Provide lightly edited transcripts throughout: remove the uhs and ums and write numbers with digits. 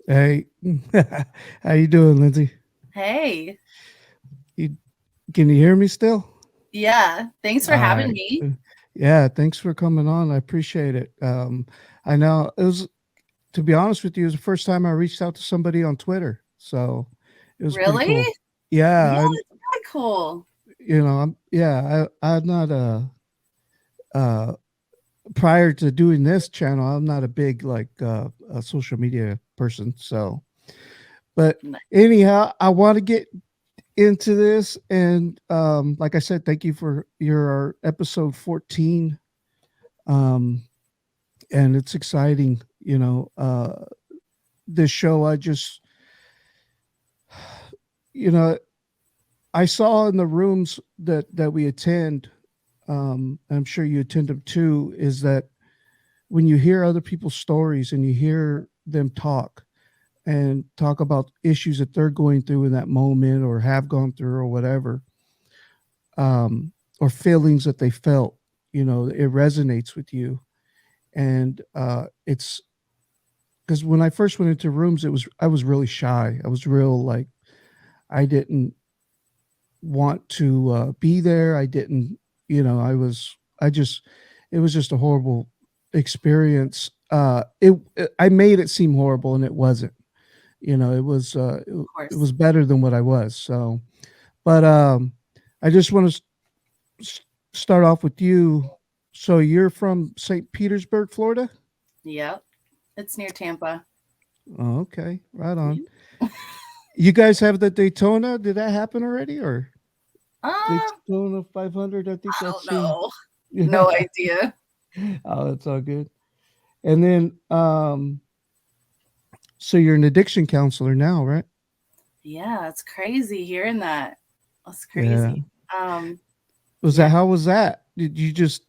Hey, how you doing, Lindsay? Hey, You, can you hear me still? yeah, thanks for All having right. me. Yeah, thanks for coming on. I appreciate it. I know it was, to be honest with you, it was the first time I reached out to somebody on Twitter, so it was pretty Really? cool. Yeah, Yeah, I'm, that's really cool. I'm not uh, prior to doing this channel, I'm not a big a social media person. So, but Ni- anyhow, I want to get into this and like I said, thank you for your episode 14. um and it's exciting, this show. I just, you know I saw in the rooms that we attend, I'm sure you attend them too, is that when you hear other people's stories and you hear them talk about issues that they're going through in that moment or have gone through or whatever, um, or feelings that they felt, it resonates with you. And it's because when I first went into rooms, I was really shy. I was real, like, I didn't want to be there. I didn't, I just, it was just a horrible experience. I made it seem horrible, and it wasn't. Of It course. was better than what I was. So, but I just want to start off with you. So you're from St. Petersburg, Florida? Yep, it's near Tampa. Oh, okay, right on. Yeah. You guys have the Daytona? Did that happen already, or Uh, Daytona 500? I think I don't that's know. yeah. No idea. Oh, that's all good. And then, so you're an addiction counselor now, right? Yeah, it's crazy hearing that. That's Yeah. crazy. Um, Was that yeah. how was that? Did you just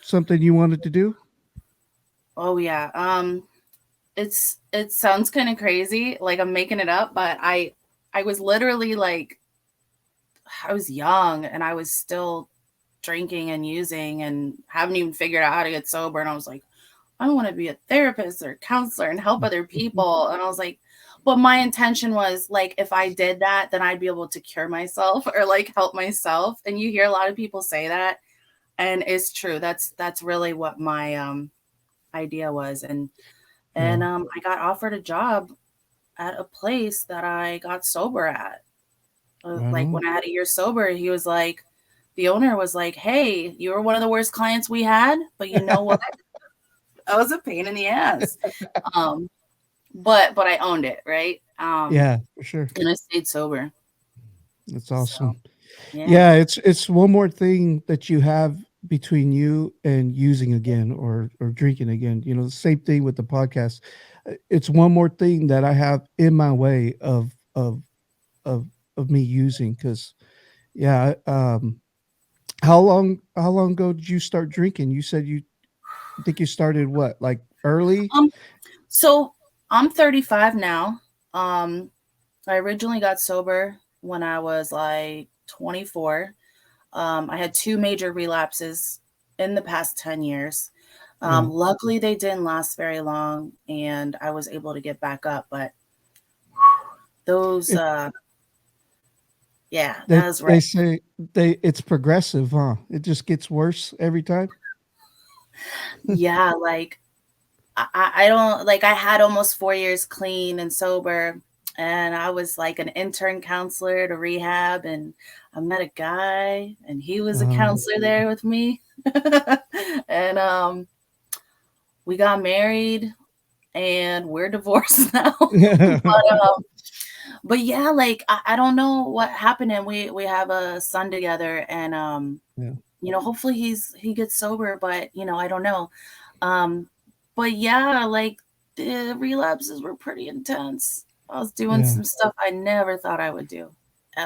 something you wanted to do? Oh yeah. It sounds kind of crazy, like I'm making it up, but I was literally like I was young and I was still drinking and using and haven't even figured out how to get sober, and I was like, I want to be a therapist or counselor and help other people. And I was like, but my intention was like, if I did that, then I'd be able to cure myself or like help myself. And you hear a lot of people say that, and it's true. That's really what my idea was. And Yeah, I got offered a job at a place that I got sober at. right Like on. when I had a year sober, he was like, the owner was like, "Hey, you were one of the worst clients we had, but you know what? I was a pain in the ass." Um, but I owned it, right? Yeah, for sure. And I stayed sober. That's So awesome. yeah. Yeah, it's one more thing that you have between you and using again, or drinking again. The same thing with the podcast. It's one more thing that I have in my way of of me using, because yeah. How long ago did you start drinking? You said I think you started what, like, early? Um, so I'm 35 now. Um, I originally got sober when I was like 24. I had two major relapses in the past 10 years. Yeah. Luckily, they didn't last very long, and I was able to get back up. But those, It, yeah, they that was they right. say it's progressive, huh? It just gets worse every time. Yeah, like I don't like I had almost 4 years clean and sober, and I was like an intern counselor to rehab, and I met a guy and he was a Um, counselor there with me. And we got married and we're divorced now. But yeah, like I don't know what happened, and we have a son together, and yeah, hopefully he gets sober, but I don't know. Um, but yeah, like the relapses were pretty intense. I was doing yeah, some stuff I never thought I would do,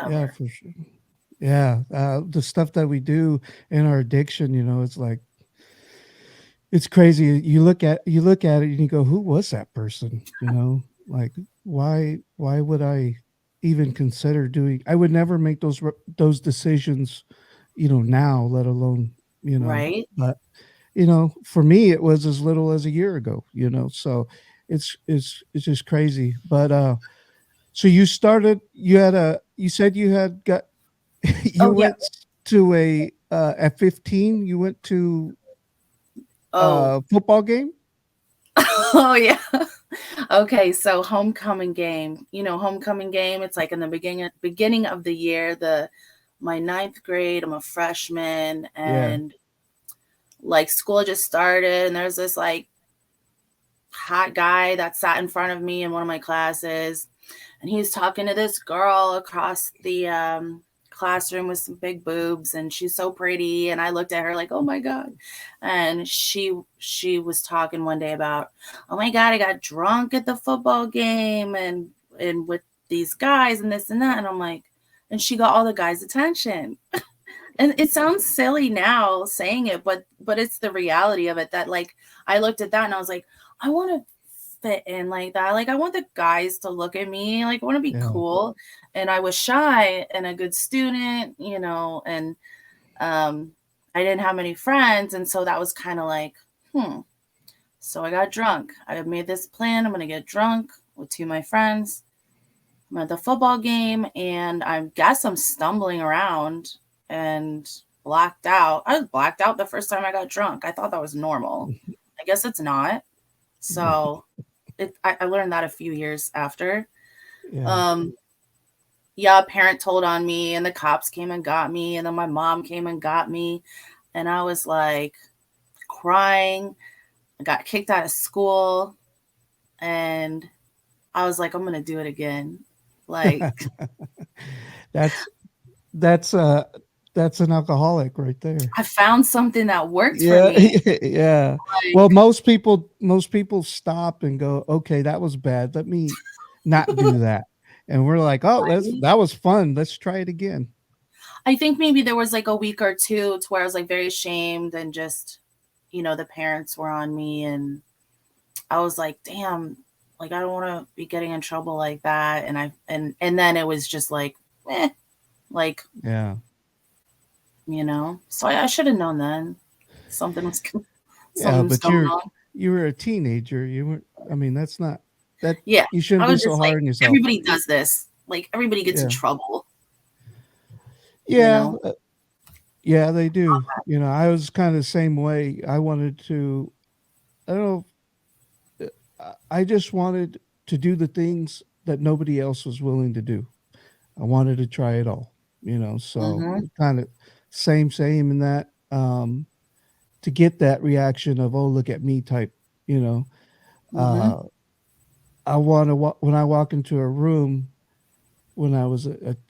yeah, ever. for sure. Yeah, the stuff that we do in our addiction, it's like, it's crazy. You look at it and you go, "Who was that person?" Like, why would I even consider doing? I would never make those decisions, now, let alone, Right? But for me, it was as little as a year ago. So It's just crazy. But so you started. You said you had got. You Oh yeah. went to a at 15. You went to Oh. a football game. Oh yeah. Okay, so homecoming game. Homecoming game, it's like in the beginning of the year, the my ninth grade, I'm a freshman, Yeah. and like school just started, and there's this like hot guy that sat in front of me in one of my classes, and he was talking to this girl across the classroom with some big boobs, and she's so pretty, and I looked at her like, oh my god. And she was talking one day about, oh my god, I got drunk at the football game, and with these guys and this and that, and I'm like, and she got all the guys attention. And it sounds silly now saying it, but it's the reality of it, that like I looked at that and I was like, I want to fit in like that. Like I want the guys to look at me, like I want to be Yeah. cool. And I was shy and a good student, and um I didn't have many friends, and so that was kind of like, so I got drunk. I made this plan. I'm going to get drunk with two of my friends. I'm at the football game, and I guess I'm stumbling around and blacked out. I was blacked out the first time I got drunk. I thought that was normal. I guess it's not. So I learned that a few years after. Yeah. Um, yeah, a parent told on me, and the cops came and got me, and then my mom came and got me, and I was like crying. I got kicked out of school, and I was like, I'm gonna do it again. Like, that's that's uh that's an alcoholic right there. I found something that worked for Yeah, me. yeah. Like, Well, most people stop and go, okay, that was bad. Let me not do that. And we're like, oh, right? that was fun. Let's try it again. I think maybe there was like a week or two to where I was like very ashamed, and just, the parents were on me, and I was like, damn, like I don't want to be getting in trouble like that. And then it was just like, like, Yeah. so I should have known then something was Yeah, something was but going on. you were a teenager. You were I mean, that's not that Yeah. you shouldn't I be was so just like, hard on yourself. everybody does this. Like everybody gets in Yeah. trouble, you Yeah. know? Yeah, they do. I was kind of the same way. I don't know, I just wanted to do the things that nobody else was willing to do. I wanted to try it all, so Mm-hmm. kind of same in that, to get that reaction of, oh, look at me type, you know. Mm-hmm. Uh, I want to when I walk into a room when I was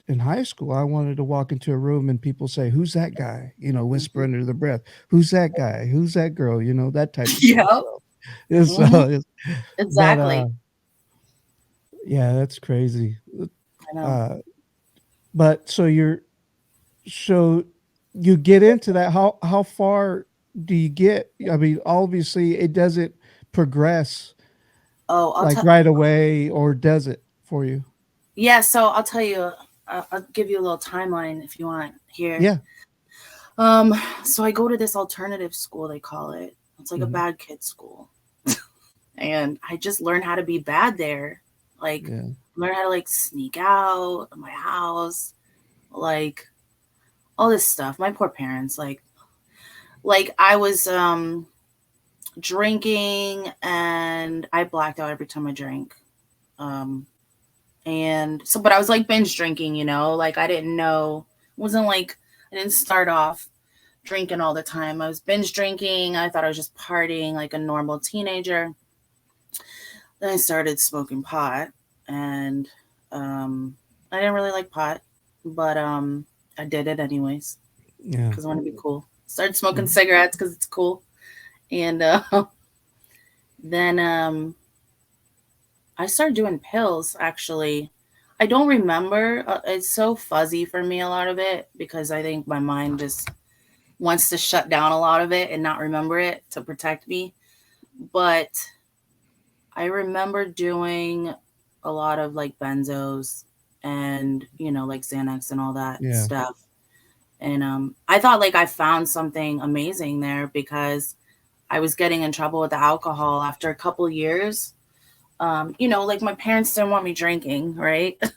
in high school, I wanted to walk into a room and people say, "Who's that guy?" Whisper Mm-hmm. under the breath, "Who's that guy? Who's that girl?" That type of thing. Yeah. So, it's, Mm-hmm. but Exactly. yeah, that's crazy. I know. Uh, but so you get into that. How far do you get? I mean, obviously, it doesn't progress Oh, like right away, or does it for you? yeah, so I'll tell you, I'll give you a little timeline if you want here. Yeah. Um, so I go to this alternative school, they call it. It's like a Hmm. bad kid school. And I just learned how to be bad there. Like, Yeah. learn how to like sneak out of my house, like all this stuff. My poor parents, like I was drinking, and I blacked out every time I drank. Um and so, but I was like binge drinking, like I didn't know, it wasn't like I didn't start off drinking all the time. I was binge drinking. I thought I was just partying like a normal teenager. Then I started smoking pot, and I didn't really like pot, but I did it anyways Yeah. because I want to be cool. Started smoking Mhm. cigarettes because it's cool. And then I started doing pills actually. I don't remember. It's so fuzzy for me, a lot of it, because I think my mind just wants to shut down a lot of it and not remember it to protect me. But I remember doing a lot of like benzos, and, like Xanax and all that Yeah. stuff. And I thought like I found something amazing there, because I was getting in trouble with the alcohol after a couple years. like my parents didn't want me drinking, right? Yeah.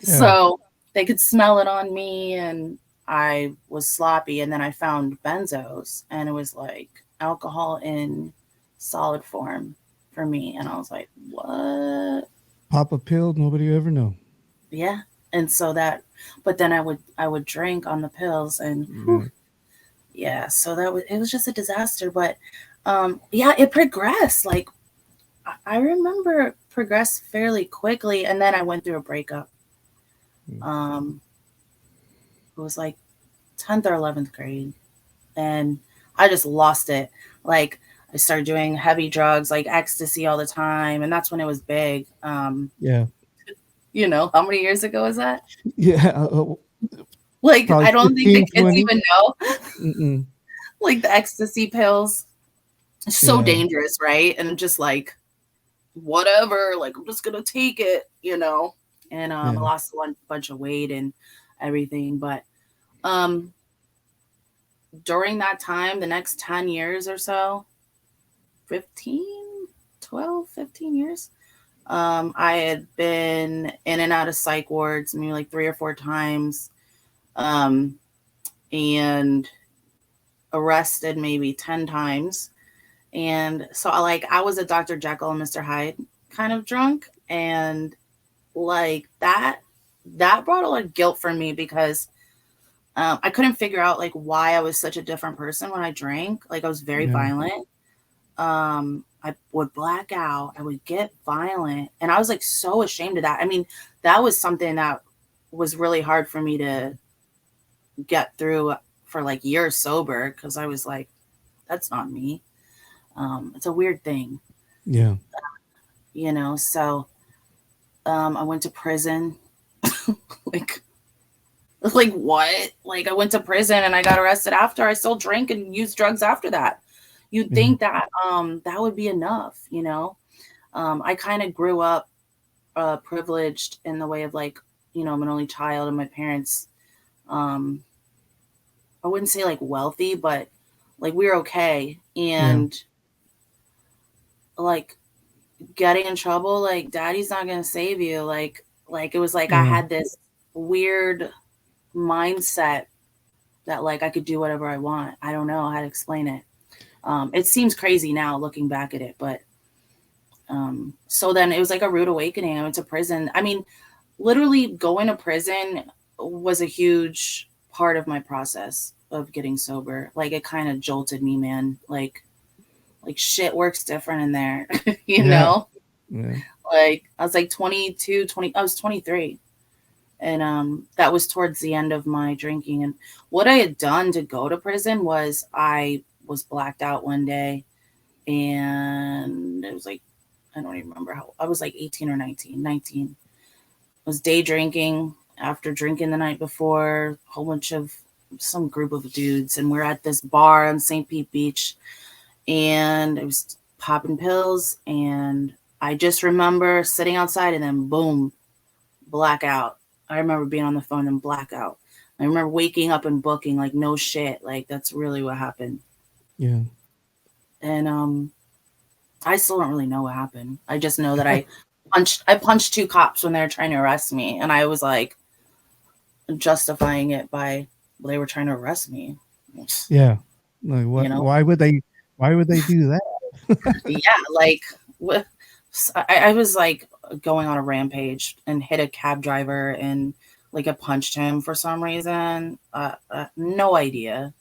So they could smell it on me, and I was sloppy. And then I found benzos, and it was like alcohol in solid form for me. And I was like, what? Pop a pill, nobody ever know. Yeah. And so that, but then I would drink on the pills, and whew, Yeah. yeah. So it was just a disaster. But yeah, it progressed. Like I remember progressed fairly quickly, and then I went through a breakup. Mm. Um, it was like 10th or 11th grade, and I just lost it. Like I started doing heavy drugs like ecstasy all the time, and that's when it was big. Yeah. How many years ago was that? Yeah. Like Probably I don't think the 15, kids 20. even know. Mm-mm. Like the ecstasy pills, so Yeah. dangerous, right? And just like whatever, like I'm just gonna take it. And I Yeah. lost one bunch of weight and everything, but um during that time, the next 10 years or so, 15, 12, 15 years, I had been in and out of psych wards maybe like 3 or 4 times, um, and arrested maybe 10 times. And so, like, I was a Dr. Jekyll and Mr. Hyde kind of drunk. And like that brought a lot of guilt for me because I couldn't figure out like why I was such a different person when I drank. Like I was very Yeah. violent. I would black out, I would get violent, and I was like so ashamed of that. I mean, that was something that was really hard for me to get through for like years sober, because I was like, that's not me. It's a weird thing, Yeah. so I went to prison. like like what? Like I went to prison and I got arrested after. I still drank and used drugs after that. You'd Yeah. think that that would be enough. I kind of grew up privileged in the way of like, I'm an only child, and my parents, um, I wouldn't say like wealthy, but like we were okay. Yeah. And like getting in trouble, like daddy's not gonna save you. Like it was like I Yeah. had this weird mindset that like I could do whatever I want. I don't know how to explain it. It seems crazy now looking back at it, but so then it was like a rude awakening. I went to prison. I mean, literally going to prison was a huge part of my process of getting sober. Like it kind of jolted me, man. Like shit works different in there, you Yeah. know? Yeah. Like I was like 22, 20, I was 23. And that was towards the end of my drinking. And what I had done to go to prison was I was blacked out one day, and it was like I don't even remember how I was, like 18 or 19. 19. I was day drinking after drinking the night before, a whole bunch of some group of dudes, and we're at this bar on St. Pete Beach, and I was popping pills, and I just remember sitting outside and then boom, blackout. I remember being on the phone and blackout. I remember waking up and booking like no shit. Like that's really what happened. Yeah. And I still don't really know what happened. I just know that I punched 2 cops when they were trying to arrest me, and I was like justifying it by, well, they were trying to arrest me. Yeah. Like You what? know? Why would they do that? Yeah, like I was like going on a rampage and hit a cab driver, and like I punched him for some reason. No idea.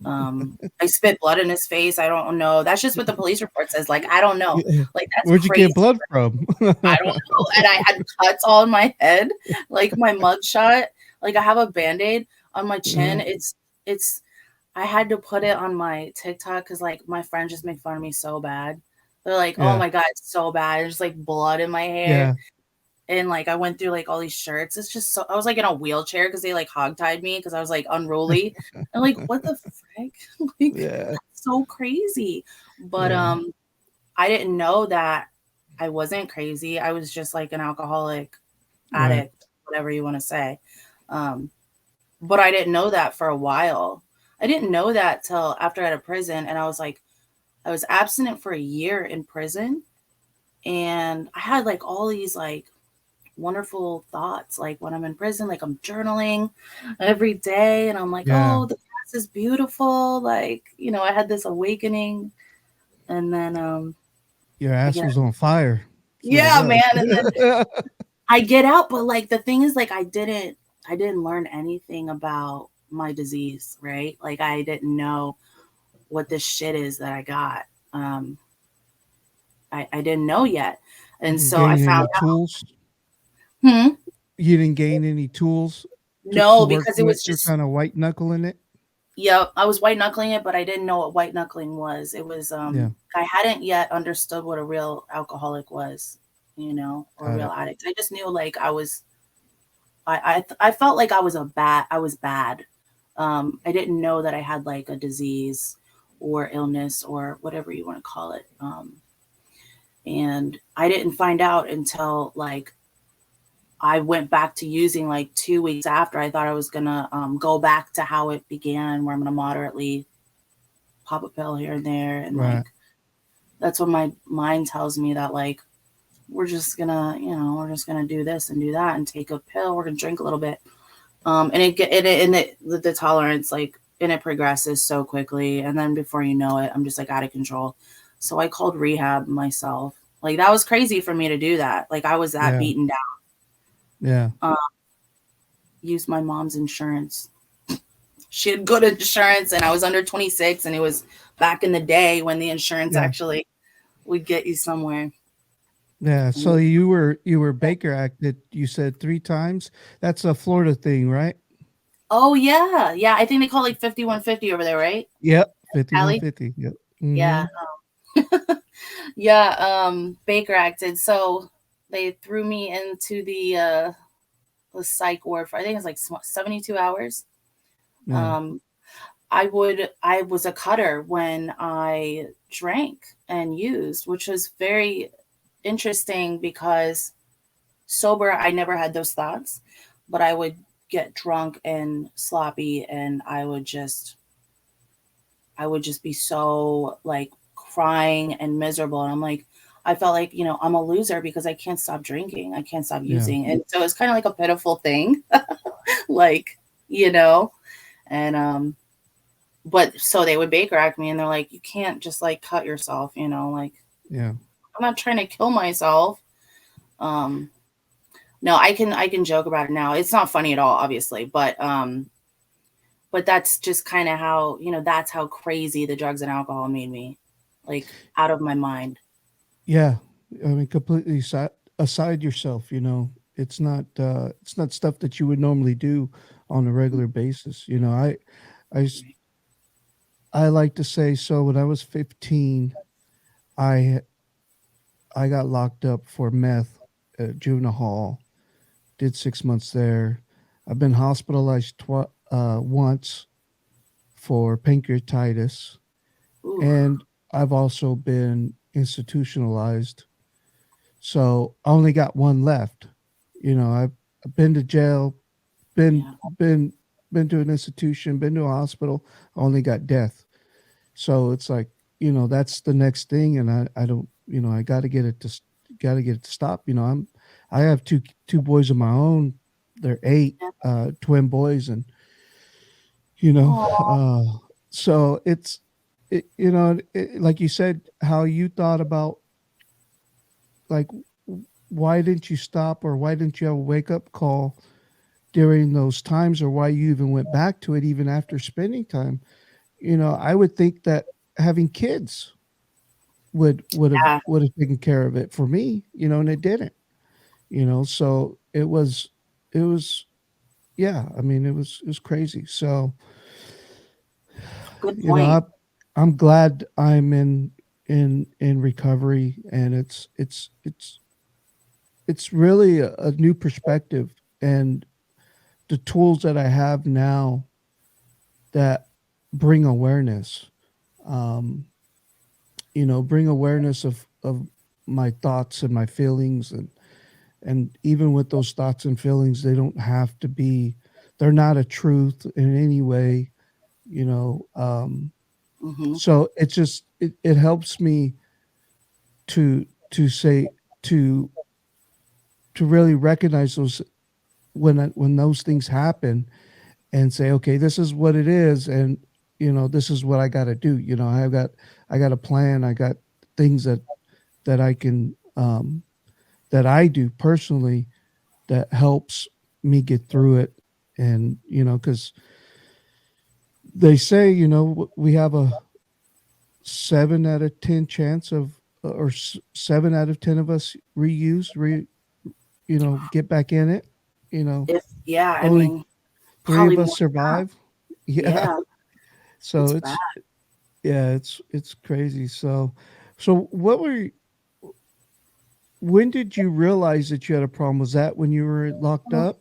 I spit blood in his face. I don't know. That's just what the police report says. Like, I don't know. Yeah. Like, that's Where'd you crazy. get blood from? I don't know. And I had cuts all in my head, like my mugshot. Like, I have a band-aid on my chin. Mhm. It's I had to put it on my TikTok because like my friends just make fun of me so bad. They're like, oh Yeah. my God, it's so bad. There's like blood in my hair. Yeah. And like I went through like all these shirts. It's just so I was like in a wheelchair because they like hogtied me because I was like unruly. And like, what the frick? Like Yeah. so crazy. But Yeah. I didn't know that I wasn't crazy. I was just like an alcoholic Right. addict, whatever you want to say. Um, but I didn't know that for a while. I didn't know that till after out of prison. And I was abstinent for a year in prison. And I had like all these like wonderful thoughts. Like when I'm in prison, like I'm journaling every day and I'm like, Yeah. oh, the past is beautiful. Like, I had this awakening. And then Your I ass get, was on fire. That's what it yeah, was. man. And then I get out, but like the thing is like I didn't learn anything about my disease, right? Like I didn't know what this shit is that I got. Um I didn't know yet. You And didn't so I gain any found tools. out. Hmm? You didn't gain any tools to No, work because it with. was You're just kind of white knuckling it. yep, I was white knuckling it, but I didn't know what white knuckling was. It was Yeah. I hadn't yet understood what a real alcoholic was, or a Got real it. addict. I just knew like I felt like I was bad. I didn't know that I had like a disease or illness or whatever you want to call it. And I didn't find out until like I went back to using like 2 weeks after. I thought I was gonna go back to how it began, where I'm gonna moderately pop a pill here and there, and like Right. that's what my mind tells me that like we're just gonna do this and do that and take a pill. We're gonna drink a little bit, and the tolerance like and it progresses so quickly, and then before you know it, I'm just like out of control. So I called rehab myself. Like that was crazy for me to do that. Like I was that Yeah. beaten down. Yeah. Used my mom's insurance. She had good insurance, and I was under 26, and it was back in the day when the insurance Yeah. actually would get you somewhere. Yeah. And So you were Baker acted. You said 3 times. That's a Florida thing, right? oh yeah, yeah. I think they call it like 5150 over there, right? Yep. 51 Allie? 50. Yep. Yeah. Mm-hmm. Yeah, Baker acted. So they threw me into the psych ward for I think it's like 72 hours. Yeah. Um I was a cutter when I drank and used, which was very interesting because sober I never had those thoughts, but I would get drunk and sloppy and I would just be so like crying and miserable. And I'm like, I felt like, I'm a loser because I can't stop drinking. I can't stop Yeah. using. And so it's kind of like a pitiful thing. like, you know, and, but so they would Baker act me and they're like, you can't just like cut yourself, like Yeah. I'm not trying to kill myself. Um, no, I can joke about it now. It's not funny at all, obviously, but that's just kind of how, that's how crazy the drugs and alcohol made me, like out of my mind. Yeah. I mean, completely aside yourself. It's not stuff that you would normally do on a regular basis. I s- I like to say so. When I was 15, I I got locked up for meth at juvenile hall. Did 6 months there. I've been hospitalized once for pancreatitis, Ooh, and I've also been institutionalized. So I only got one left. I've been to jail, been yeah. been been to an institution, been to a hospital. I only got death. So it's like, that's the next thing, and I don't, I got to get it to stop. I have two boys of my own. They're eight, Yeah. twin boys, and you know, Oh, so like you said, how you thought about like why didn't you stop, or why didn't you have a wake up call during those times, or why you even went back to it even after spending time. I would think that having kids yeah. would have taken care of it for me, and it didn't. So it was yeah, I mean it was crazy. So, Good you know, point. I I'm glad I'm in recovery, and it's really a new perspective, and the tools that I have now that bring awareness. Um, bring awareness of my thoughts and my feelings, and even with those thoughts and feelings, they don't have to be, they're not a truth in any way, you know. Hmm. So it helps me to say to really recognize those when those things happen, and say, okay, this is what it is, and this is what I got to do. I got a plan. I got things that I can that I do personally that helps me get through it. And because they say, we have a 7 out of 10 chance of, or 7 out of 10 of us get back in it. If yeah, I Only mean, three probably of us more than that. survive. Yeah. Yeah, So it's bad. it's crazy. So when did you realize that you had a problem? Was that when you were locked up?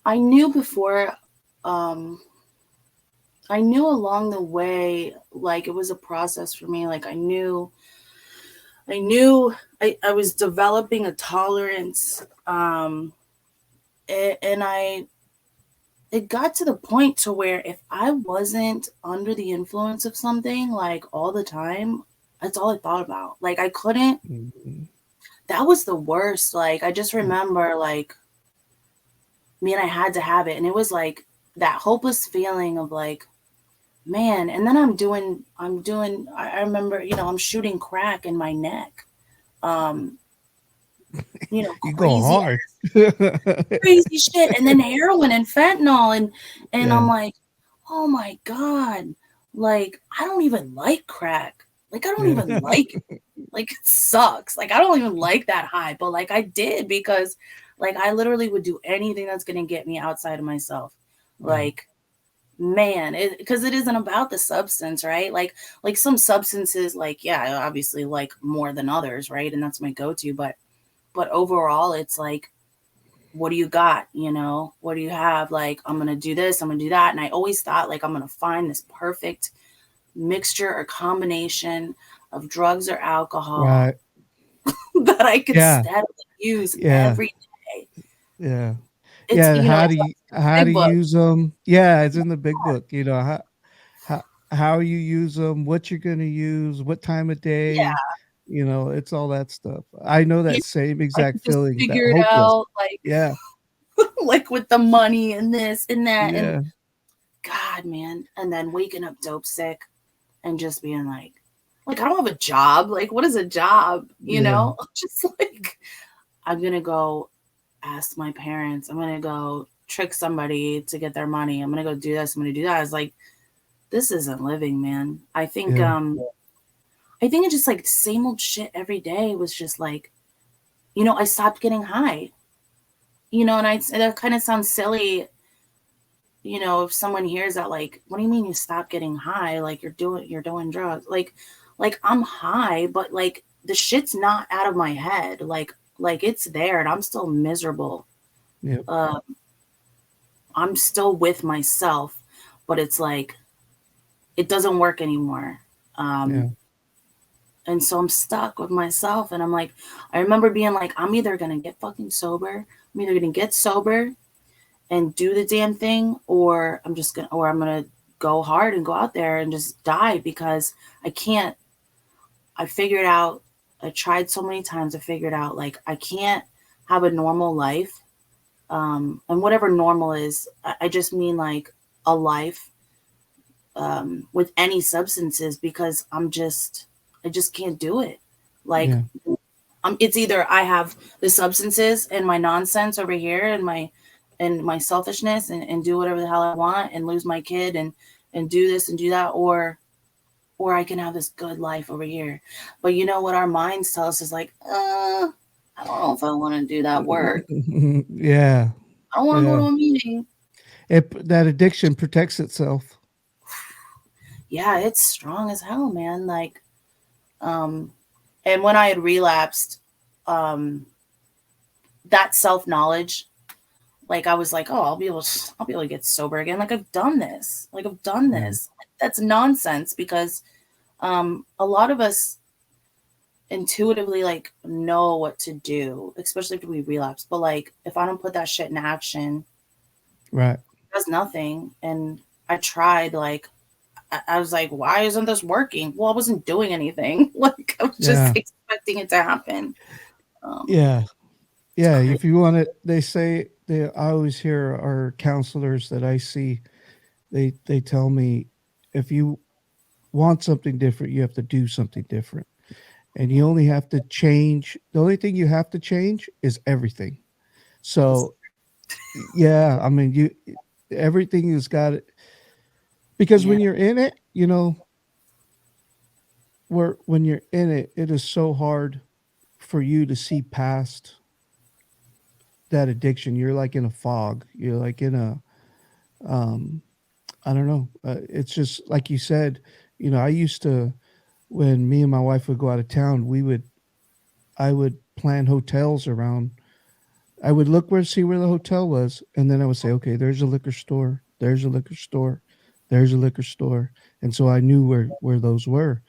I knew before, um, I knew along the way, like it was a process for me. Like I was developing a tolerance, and it got to the point to where if I wasn't under the influence of something like all the time, that's all I thought about. Like I couldn't. Mhm. That was the worst. Like I just remember, like me and I had to have it, and it was like that hopeless feeling of like, man. And then I remember, I'm shooting crack in my neck. Um, You go crazy hard. crazy shit, and then heroin and fentanyl, and I'm Yeah. like, oh my god, like I don't even like crack. Like I don't Yeah. even like it. Like it sucks. Like I don't even like that high, but like I did because like I literally would do anything that's gonna get me outside of myself. Yeah. Like man, because it isn't about the substance, right? Like some substances, like yeah, obviously like more than others, right? And that's my go-to, but overall, it's like what do you got? What do you have? Like, I'm going to do this, I'm going to do that. And I always thought, like, I'm going to find this perfect mixture or combination of drugs or alcohol Right. that I could Yeah. steadily use Yeah. every day. Yeah. It's, Yeah. How it's do like you how to big book. use them? Yeah, it's in the big book. How how you use them, what you're gonna use, what time of day. Yeah. It's all that stuff. I know You that same I exact could just feeling, that figure it hopeless. out, like, Yeah. like with the money and this and that. And Yeah. God, man. And then waking up dope sick and just being like, I don't have a job. Like, what is a job? Yeah. Just like, I'm going to go ask my parents. I'm gonna go trick somebody to get their money. I'm gonna go do this. I'm gonna do that. It's like this isn't living, man. Yeah. I think it's just like the same old shit every day was just like, I stopped getting high. And that kind of sounds silly, if someone hears that, like, what do you mean you stop getting high? Like you're doing drugs. Like I'm high, but like the shit's not out of my head. Like it's there and I'm still miserable. Yeah. Uh, I'm still with myself, but it's like it doesn't work anymore. Yeah. Um, and so I'm stuck with myself. And I'm like, I remember being like, I'm either going to get fucking sober. I'm either going to get sober and do the damn thing, or I'm going to go hard and go out there and just die because I can't. I figured out, I tried so many times. I figured out like I can't have a normal life. And whatever normal is, I just mean like a life with any substances because I just can't do it. Like, Yeah. it's either I have the substances and my nonsense over here and my selfishness and do whatever the hell I want and lose my kid and do this and do that, or I can have this good life over here. But you know what our minds tell us is like, I don't know if I want to do that work. Yeah. I don't want to go Yeah. to a meeting. That addiction protects itself. Yeah, it's strong as hell, man. Like, um, and when I had relapsed, um, that self knowledge, like I was like, oh, I'll be able to get sober again. Like I've done this. Like I've done Yeah. this. That's nonsense because a lot of us intuitively like know what to do, especially if we relapse. But like if I don't put that shit in action, Right. it does nothing. And I tried like I was like, why isn't this working? Well, I wasn't doing anything. Like I was just Yeah. expecting it to happen. Um, Yeah. it's Yeah. crazy. If you want it, they say I always hear our counselors that I see, they tell me, if you want something different, you have to do something different. And you only have to change. The only thing you have to change is everything. It's, So yeah, I mean, everything has got it, because yeah. when you're in it, when you're in it, it is so hard for you to see past that addiction. You're like in a fog. You're like in a, um, I don't know. It's just like you said. I used to, when me and my wife would go out of town, I would plan hotels around. I would look where see where the hotel was, and then I would say, okay, there's a liquor store, there's a liquor store, there's a liquor store, and so I knew where those were,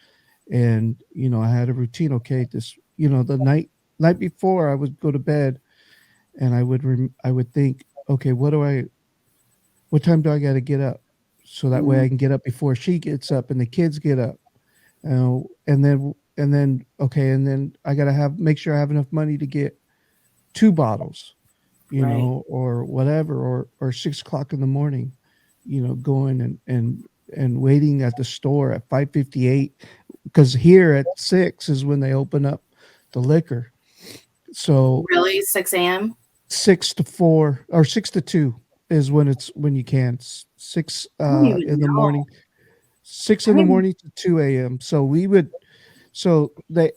and I had a routine. Okay, this, the night before I would go to bed, and I would think, okay, what time do I got to get up, so that way Mm, I can get up before she gets up and the kids get up, and then okay, and then I got to have make sure I have enough money to get two bottles, right. or whatever, or 6 o'clock in the morning, going and waiting at the store at 5:58, because here at 6 is when they open up the liquor. So Really, 6 a.m. 6 to 4 or 6 to 2 is when you can. 6 I don't even in the know. morning, six I in don't the even, morning to 2 a.m. So so they,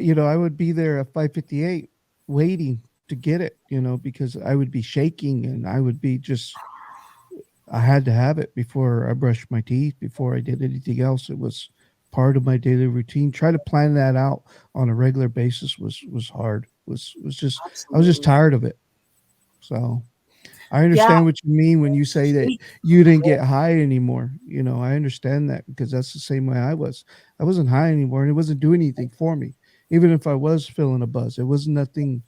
I would be there at 5:58 waiting to get it, because I would be shaking, and I would be just, I had to have it before I brushed my teeth, before I did anything else. It was part of my daily routine. Try to plan that out on a regular basis was hard. Was just, I was just absolutely. tired of it. So I Yeah. understand what you mean when you say that She, you didn't get high anymore. I understand that, because that's the same way I was. I wasn't high anymore, and it wasn't doing anything for me. Even if I was feeling a buzz, it was nothing.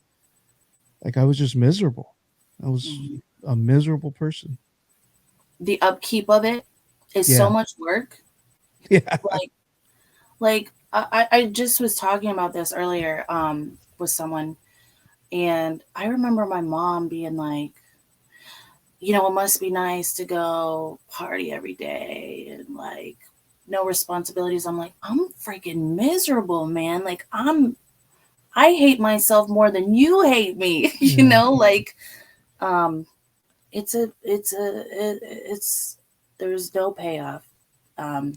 Like, I was just miserable. I was mhm. a miserable person. The upkeep of it is so Yeah. much work. Yeah. Like I just was talking about this earlier with someone, and I remember my mom being like, it must be nice to go party every day and like no responsibilities. I'm like, I'm freaking miserable, man. Like I hate myself more than you hate me. Yeah. Like um it's there's no payoff. Um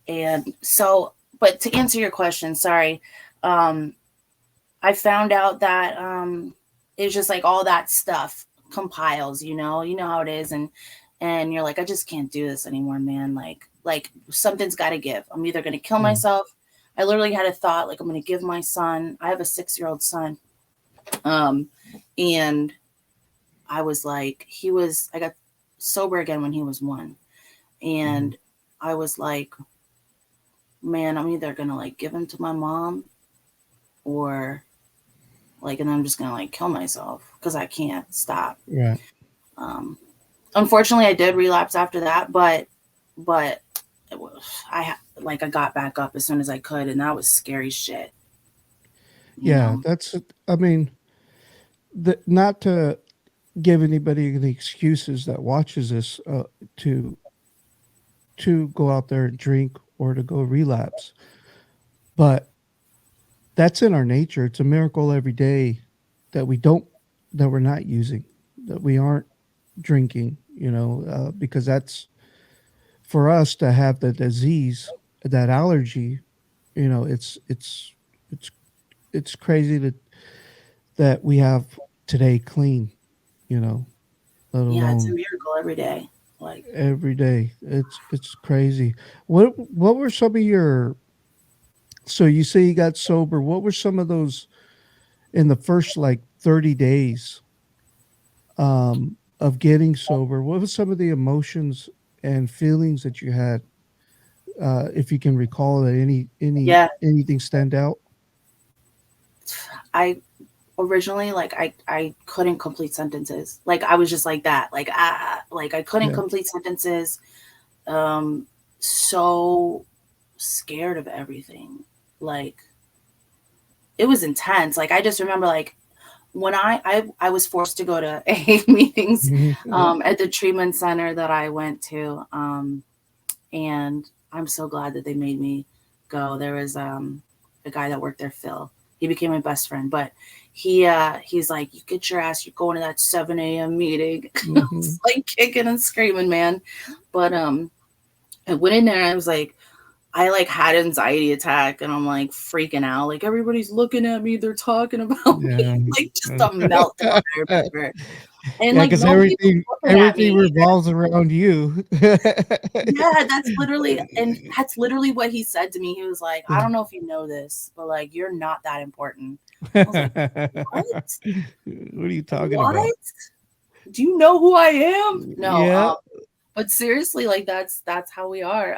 and so, but to answer your question, sorry, um I found out that it's just like all that stuff compiles, how it is, and you're like, I just can't do this anymore, man. Like something's got to give. I'm either going to kill Yeah. myself. I literally had a thought like I'm going to give my son. I have a 6-year-old son. Um and I was like, I got sober again when he was 1, Mhm. and I was like, man, I'm either going to like give him to my mom, or like, and I'm just gonna like kill myself because I can't stop. Right. Um, Unfortunately, I did relapse after that, but it was, I got back up as soon as I could, and that was scary shit. You Yeah. know, I mean, not to give anybody any excuses that watches this, to go out there and drink or to go relapse, but that's in our nature. It's a miracle every day that we're not using, that we aren't drinking, because that's, for us to have the disease, that allergy, it's it's crazy that we have today clean, you know, let yeah, it's a alone miracle every day. Like, every day. It's crazy. What were some of your, so you say you got sober. What were some of those in the first like 30 days of getting sober? What were some of the emotions and feelings that you had, if you can recall that, yeah, anything stand out? I originally I couldn't complete sentences. Like I was just like that. Like I couldn't Yeah. complete sentences. Um, so scared of everything. Like, it was intense. Like, I just remember, like, when I was forced to go to AA meetings at the treatment center that I went to, and I'm so glad that they made me go. There was a guy that worked there, Phil. He became my best friend, but he's like, "You get your ass, you're going to that 7 a.m. meeting." I was like kicking and screaming, man. But I went in there and I was like, I like had an anxiety attack and I'm like freaking out. Like, everybody's looking at me, they're talking about Yeah. me, like just a meltdown, I remember. And Yeah, like because nobody was looking at everything me either. revolves around you. Yeah, that's literally what he said to me. He was like, "I don't know if you know this, but like you're not that important." I was like, "What? What are you talking about? What? Do you know who I am?" No, Yeah. but seriously, like that's how we are.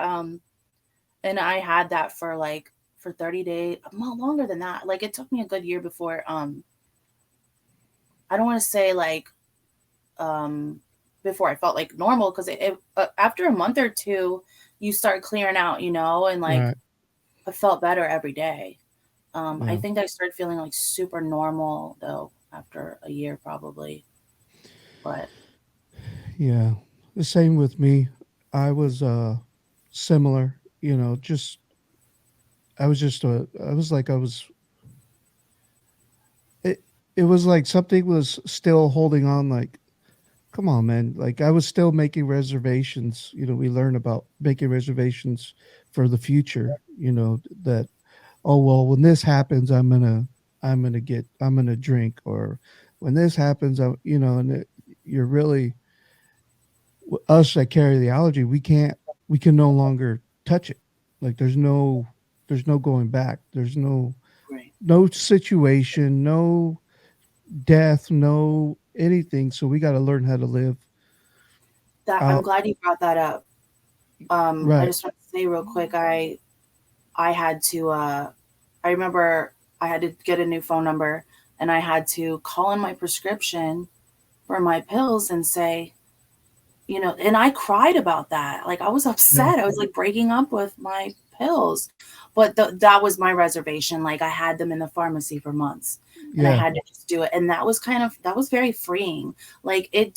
And I had that for like for 30 days, longer than that. Like, it took me a good year before I don't want to say like um before I felt like normal, because after a month or two you start clearing out, and like Right. I felt better every day. I Yeah. think I started feeling like super normal though after a year probably. But Yeah. The same with me. I was similar, just I was like I was it it was like something was still holding on, like, come on, man. Like, I was still making reservations. We learn about making reservations for the future, that, oh well, when this happens, I'm gonna drink, or when this happens, and you're really, us that carry the allergy, we can no longer touch it. Like, there's no going back. There's right. no situation, no death, no anything. So we got to learn how to live That I'm out. glad you brought that up. I Right. just want to say real quick, I had to I remember I had to get a new phone number, and I had to call in my prescription for my pills and say, and I cried about that. Like, I was Yeah. upset. I was like breaking up with my pills. But that was my reservation. Like, I had them in the pharmacy for months and I Yeah. had to just do it. And that was very freeing. Like, it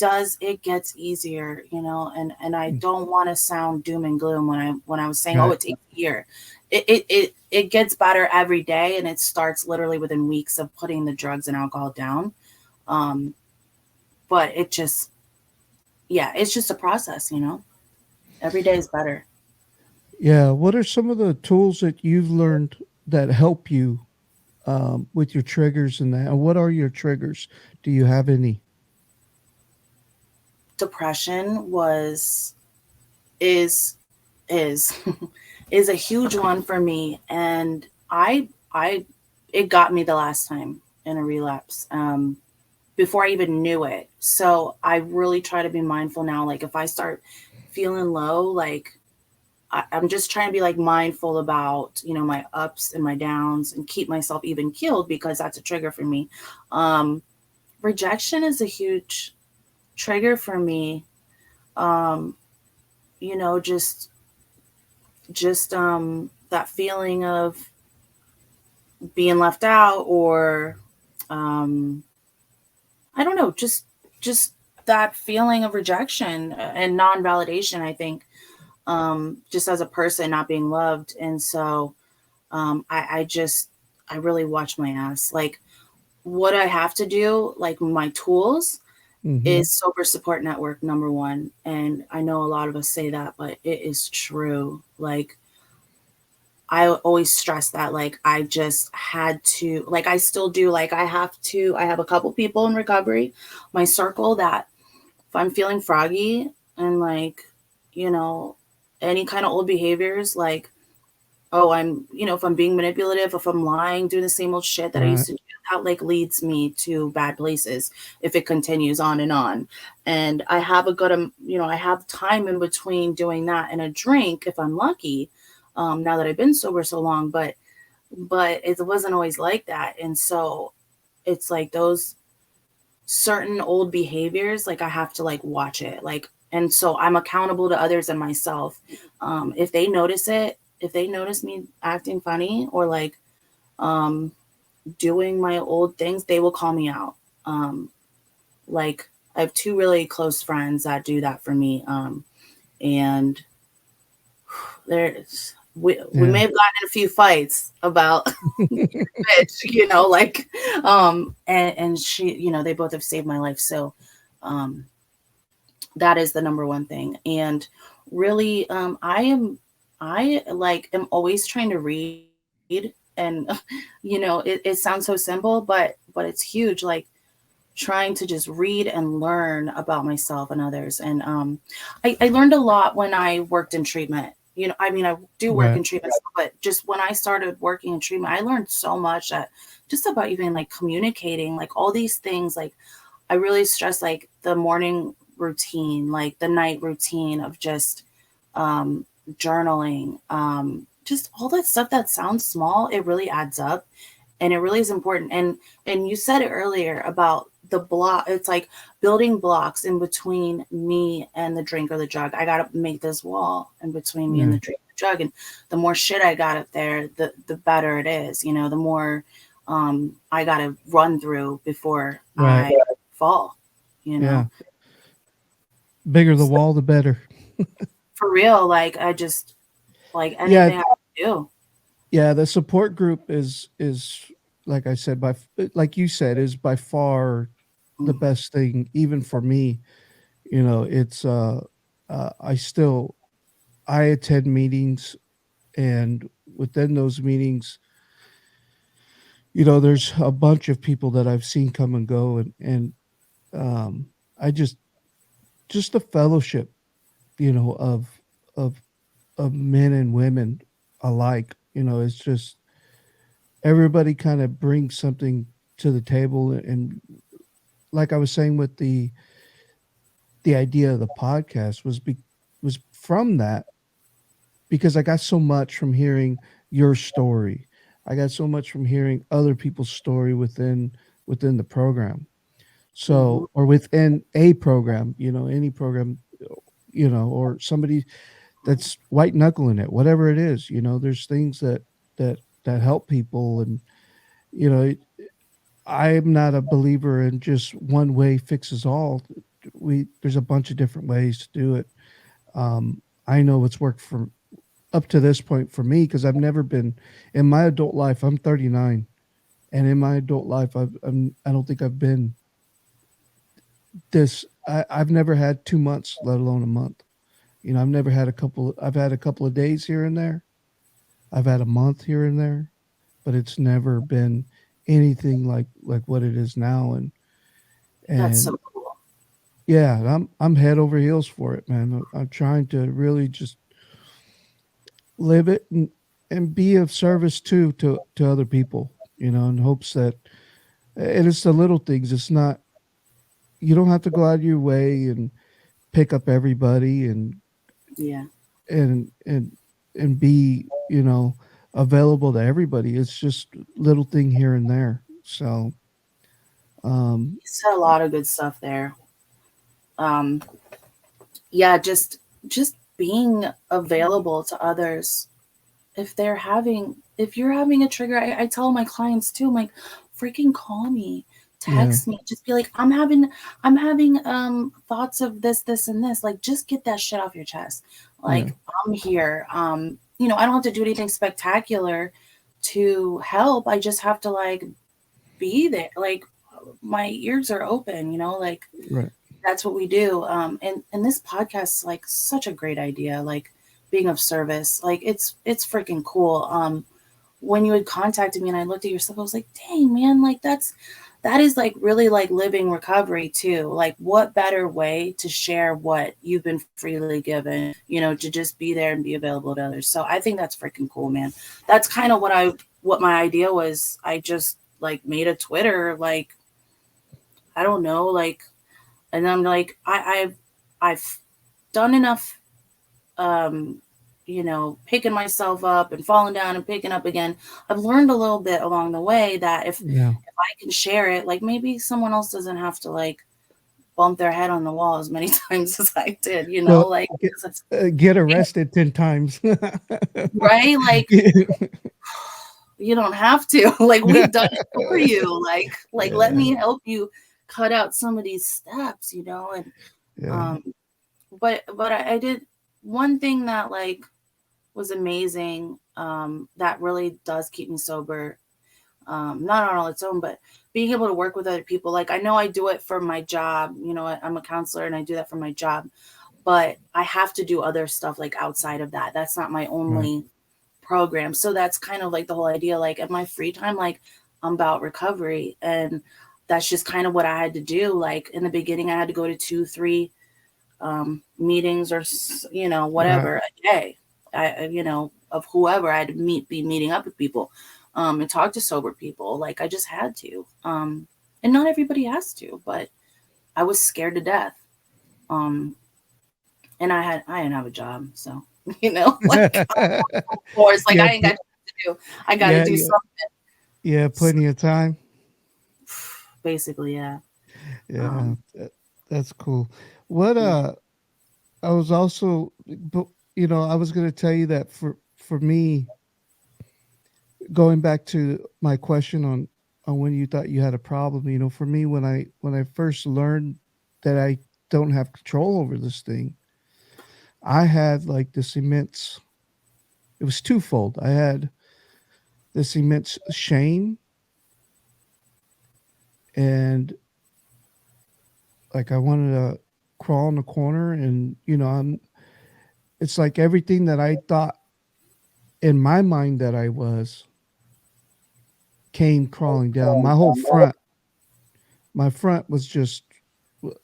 gets easier, and I don't want to sound doom and gloom when I was saying, oh, Right. it takes a year. It gets better every day, and it starts literally within weeks of putting the drugs and alcohol down. Um, but yeah, it's just a process. Every day is better. Yeah. What are some of the tools that you've learned that help you with your triggers and that? And what are your triggers? Do you have any? Depression was is is is a huge one for me, and I it got me the last time in a relapse, before I even knew it. So I really try to be mindful now. Like, if I start feeling low, like, I'm just trying to be like mindful about my ups and my downs and keep myself even keeled, because that's a trigger for me. Rejection is a huge trigger for me. um just that feeling of being left out, or um I don't know, just that feeling of rejection and non-validation, I think, just as a person not being loved. And so I really watch my ass. Like, what I have to do, like my tools, Mm-hmm. is sober support network number one. And I know a lot of us say that, but it is true. Like, I always stress that, like, I just had to, like, I still do, like, I have a couple people in recovery, my circle, that if I'm feeling froggy and like, you know, any kind of old behaviors, like, oh, if I'm being manipulative, if I'm lying, doing the same old shit that I used Right. to do, that like leads me to bad places if it continues on and on. And I have I have time in between doing that and a drink if I'm lucky. Now that I've been sober so long, but it wasn't always like that. And so it's like those certain old behaviors, like I have to like watch it. Like, And so I'm accountable to others and myself. If they notice it, if they notice me acting funny or like um, doing my old things, they will call me out. Um, like I have two really close friends that do that for me. And there's we Yeah. may have gotten in a few fights about bitch, you know, like and she, you know, they both have saved my life. So um that is the number one thing. And really I like am always trying to read and you know, it sounds so simple, but it's huge. Like trying to just read and learn about myself and others. And I learned a lot when I worked in treatment. You know, I mean, I do work Right. in treatment, but just when I started working in treatment, I learned so much that just about even like communicating, like all these things. Like I really stress like the morning routine, like the night routine of just um, journaling, just all that stuff that sounds small, it really adds up and it really is important. And you said it earlier about the block. It's like building blocks in between me and the drink or the drug. I gotta make this wall in between me and Yeah. the drink or the drug. And the more shit I got up there, the better it is. You know, the more I gotta run through before Right. I fall. You Yeah. know, Bigger the so wall, the better. for real, like I just like Yeah. anything I can do. Yeah. The support group is like I said, like you said, is by far the Mm, best thing, even for me. You know, it's I still I attend meetings, and within those meetings, you know, there's a bunch of people that I've seen come and go, and um, I just the fellowship, you know, of of men and women alike. You know, it's just everybody kind of brings something to the table, and like I was saying with the idea of the podcast was from that, because I got so much from hearing your story. I got so much from hearing other people's story within the program. mhm. So, or within a program, you know, any program, you know, or somebody that's white knuckling it, whatever it is, you know, there's things that help people. And you know, I'm not a believer in just one way fixes all. There's a bunch of different ways to do it. I know what's worked for up to this point for me, because I've never been in my adult life. I'm 39, and in my adult life, I don't think I've been this. I've never had 2 months, let alone a month. You know, I've never had a couple. I've had a couple of days here and there. I've had a month here and there, but it's never been anything like what it is now. That's And so cool. yeah, I'm head over heels for it, man. I'm trying to really just live it, and be of service too to other people, you know, in hopes that, and it's the little things. It's not, you don't have to go out of your way and pick up everybody, Yeah, and and and be, you know, available to everybody. It's just little thing here and there. So um you said a lot of good stuff there. Um, yeah, just being available to others if they're having if you're having a trigger. I tell my clients too, I'm like, freaking call me, yeah, text me, just be like, I'm having thoughts of this and this. Like just get that shit off your chest. yeah, Like I'm here. You know, I don't have to do anything spectacular to help. I just have to like be there. Like my ears are open, you know, like right, that's what we do. And this podcast is like such a great idea, like being of service. Like it's freaking cool. When you had contacted me and I looked at your stuff, I was like, dang man, like that is like really like living recovery too. Like what better way to share what you've been freely given, you know, to just be there and be available to others. So I think that's freaking cool, man. That's kind of what my idea was. I just like made a Twitter, like I don't know, like, and I'm like, I've done enough, um, you know, picking myself up and falling down and picking up again. I've learned a little bit along the way that if yeah, I can share it, like maybe someone else doesn't have to like bump their head on the wall as many times as I did, you know, Well, like, get 'cause it's, get arrested 10 times. right? Like, you don't have to. Like, we've done it for you. Like, let Yeah, me help you cut out some of these steps, you know? And yeah, um, but I did one thing that like was amazing. That really does keep me sober. Not on its own, but being able to work with other people. Like, I know I do it for my job. You know, I'm a counselor and I do that for my job, but I have to do other stuff like outside of that. That's not my right, only program. So that's kind of like the whole idea. Like, at my free time, like, I'm about recovery. And that's just kind of what I had to do. Like, in the beginning, I had to go to 2, 3 meetings or, you know, right. whatever a day. You know, of whoever I had to be meeting up with people, and talk to sober people. Like, I just had to. And not everybody has to, but I was scared to death. Um, and I didn't have a job, so you know, like, of course, like, Yeah, I ain't got shit to do. I got to yeah, do yeah, something. yeah, So, plenty of time. basically, yeah. Yeah, Um, that's cool. What, yeah, I was also, but, I was gonna tell you that for me, going back to my question on when you thought you had a problem, for me, when I first learned that I don't have control over this thing, I had like this immense, it was twofold. I had this immense shame, and like I wanted to crawl in the corner, and it's like everything that I thought in my mind that I came crawling down. My front was just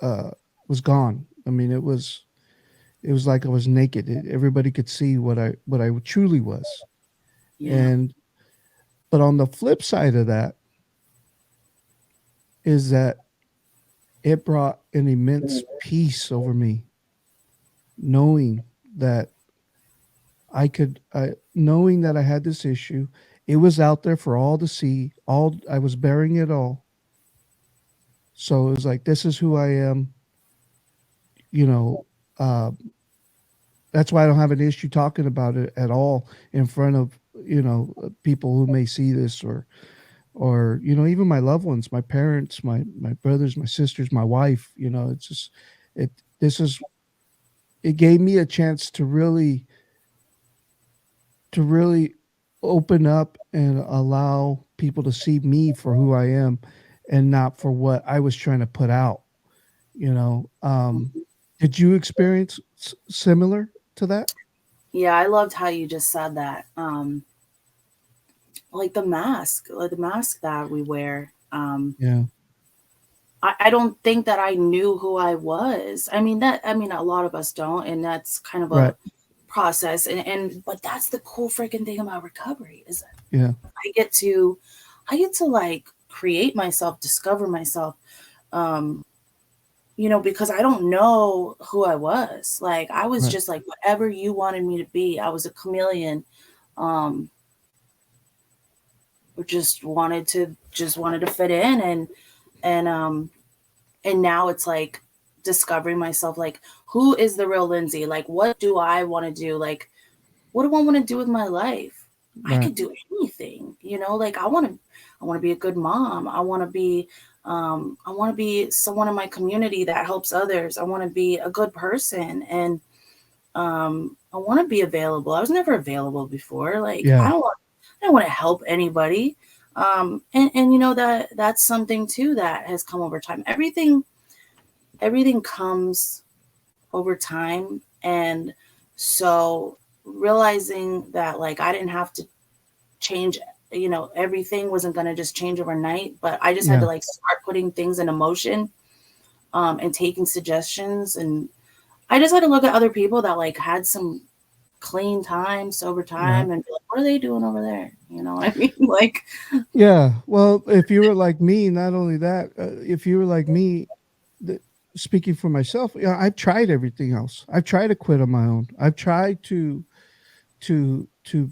uh was gone. I mean, it was like I was naked. Everybody could see what I truly was. yeah, And but on the flip side of that is that it brought an immense peace over me, knowing that knowing that I had this issue. It was out there for all to see. All I was bearing it all. So it was like, this is who I am. You know, uh, that's why I don't have an issue talking about it at all in front of people who may see this, or even my loved ones, my parents, my brothers, my sisters, my wife. It's just it. This is it gave me a chance to really open up and allow people to see me for who I am, and not for what I was trying to put out. You know, did you experience similar to that? yeah. I loved how you just said that. Like the mask that we wear. Yeah. I don't think that I knew who I was. I mean, a lot of us don't, and that's kind of Right. a process. And but that's the cool freaking thing about recovery is that Yeah. I get to, I get to like create myself, discover myself. Um, you know, because I don't know who I was. Like, I was Right. just like whatever you wanted me to be. I was a chameleon. Um, who just wanted to fit in, and and now it's like discovering myself, like, who is the real Lindsay? Like, what do I want to do? Like, what do I want to do with my life? I Right. could do anything, you know, like, I want to be a good mom. I want to be someone in my community that helps others. I want to be a good person. And I want to be available. I was never available before. Like, Yeah. I don't want to help anybody. And you know, that's something too that has come over time. Everything comes over time. And so realizing that, like, I didn't have to change, you know, everything wasn't going to just change overnight, but I just had to Yeah. like start putting things in motion, and taking suggestions. And I just had to look at other people that like had some clean time, sober Right. time, and be like, what are they doing over there? You know what I mean? Like, Yeah. Well, if you were like me, not only that, if you were like me, the, speaking for myself, I've tried everything else. I've tried to quit on my own. I've tried to to to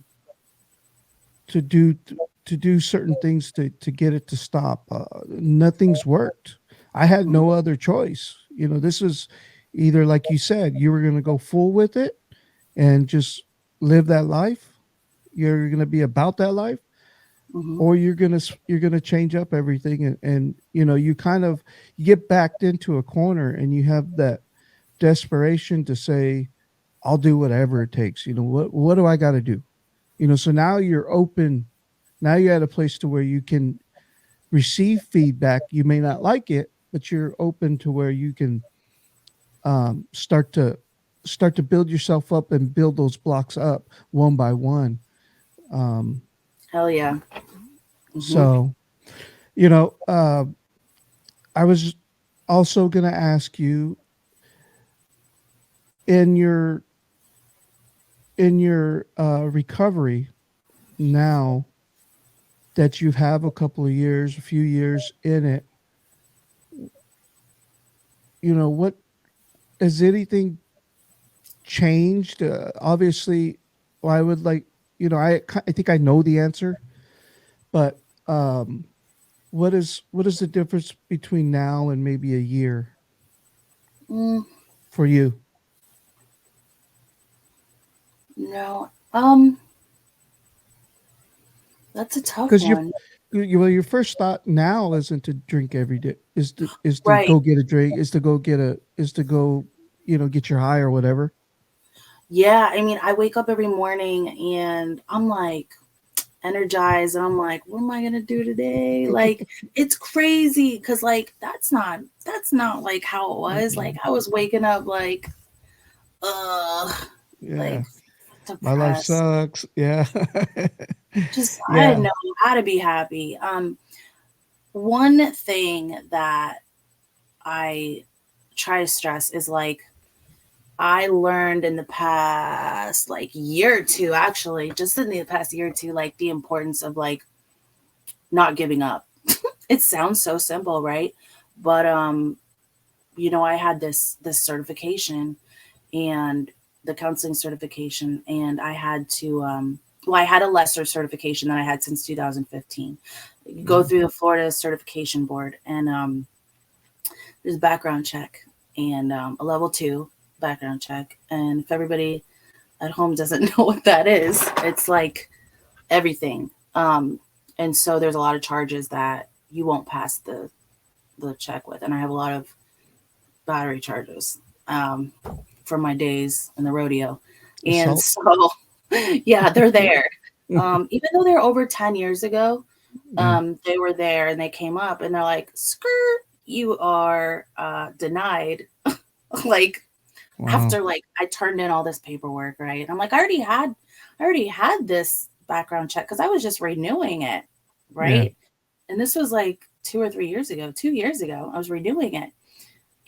do to do certain things to get it to stop. Nothing's worked. I had Mhm. no other choice. You know, this is either, like you said, you were going to go full with it and just live that life. You're going to be about that life, Mhm. or you're going to change up everything. And, you know, you kind of, you get backed into a corner and you have that desperation to say, I'll do whatever it takes. You know, what do I got to do? You know, so now you're open. Now you're at a place to where you can receive feedback. You may not like it, but you're open to where you can start to build yourself up and build those blocks up one by one. Um, Hell yeah. Mhm. so you know, I was also going to ask you in your recovery now that you have a couple of years, a few years in it. You know, what has anything changed? Obviously, well, I would like, you know, I think I know the answer, but what is the difference between now and maybe a year Mm, for you? no. That's a tough Because one. well, your first thought now isn't to drink every day. Is to Right. go get a drink. Is to go get a. Is to go, you know, get your high or whatever. Yeah, I mean, I wake up every morning and I'm like energized and I'm like, what am I gonna do today? Like, it's crazy because like that's not like how it was. Like Mm-mm. I was waking up like Yeah, like my life depressed. sucks. Yeah, Just I yeah. didn't know how to be happy. One thing that I try to stress is like I learned in the past like year or two, actually, just in the past year or two, like the importance of like not giving up. It sounds so simple, right? But I had this certification and the counseling certification, and I had to I had a lesser certification than I had since 2015. You go Mm. through the Florida Certification Board, and there's a background check and a level 2 background check. And if everybody at home doesn't know what that is, it's like everything. And so there's a lot of charges that you won't pass the check with. And I have a lot of battery charges um, from my days in the rodeo. And Assault. so, yeah, they're there. Even though they're over 10 years ago, Yeah. they were there and they came up and they're like, skirt, you are denied. Like, Wow. after like I turned in all this paperwork, right? And I'm like, I already had this background check because I was just renewing it, Yeah. right? And this was like 2 or 3 years ago. 2 years ago, I was renewing it.